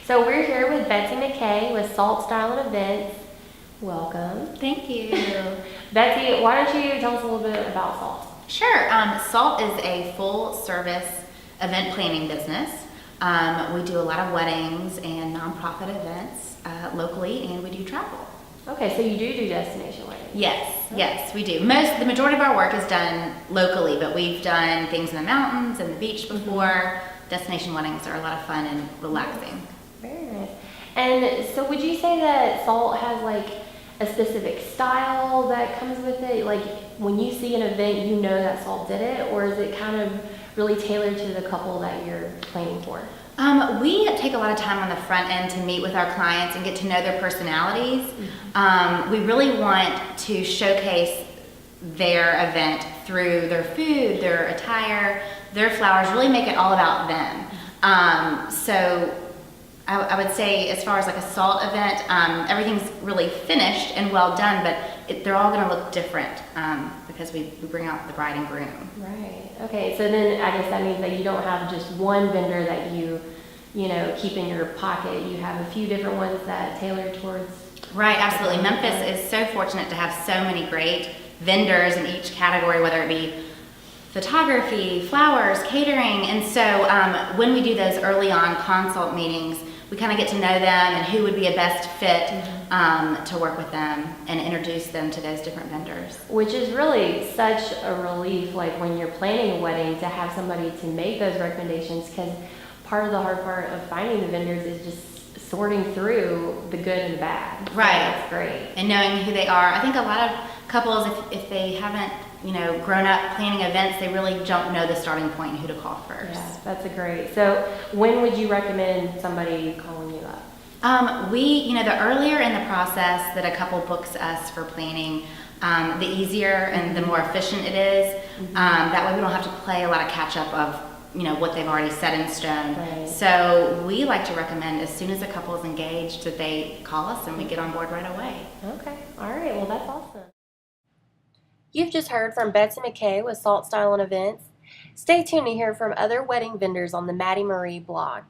So we're here with Betsy McKay with Salt Style and Events. Welcome. Thank you. Betsy, why don't you tell us a little bit about Salt? Sure. Salt is a full-service event planning business. We do a lot of weddings and nonprofit events locally, and we do travel. Okay, so you do destination weddings? Yes, we do. The majority of our work is done locally, but we've done things in the mountains and the beach before. Destination weddings are a lot of fun and relaxing. Very nice. And so would you say that Salt has like a specific style that comes with it? Like when you see an event, you know that Salt did it, or is it kind of really tailored to the couple that you're planning for? We take a lot of time on the front end to meet with our clients and get to know their personalities. We really want to showcase their event through their food, their attire, their flowers, really make it all about them. So I would say as far as like a Salt event, everything's really finished and well done, but they're all going to look different because we bring out the bride and groom. Right. Okay. So then I guess that means that you don't have just one vendor that you keep in your pocket. You have a few different ones that tailor towards. Right. Absolutely. Memphis is so fortunate to have so many great vendors in each category, whether it be photography, flowers, catering. And so when we do those early on consult meetings, we kind of get to know them and who would be a best fit to work with them and introduce them to those different vendors. Which is really such a relief, like when you're planning a wedding, to have somebody to make those recommendations, because part of the hard part of finding the vendors is just sorting through the good and the bad. So right. That's great. And knowing who they are. I think a lot of couples, if they haven't grown up planning events, they really don't know the starting point and who to call first. Yeah, that's a great. So when would you recommend somebody calling you up? The earlier in the process that a couple books us for planning, the easier and the more efficient it is. That way we don't have to play a lot of catch up of what they've already set in stone. Right. So we like to recommend as soon as a couple is engaged that they call us and we get on board right away. Okay. All right. Well, that's awesome. You've just heard from Betsy McKay with Salt Style and Events. Stay tuned to hear from other wedding vendors on the Maddie Marie blog.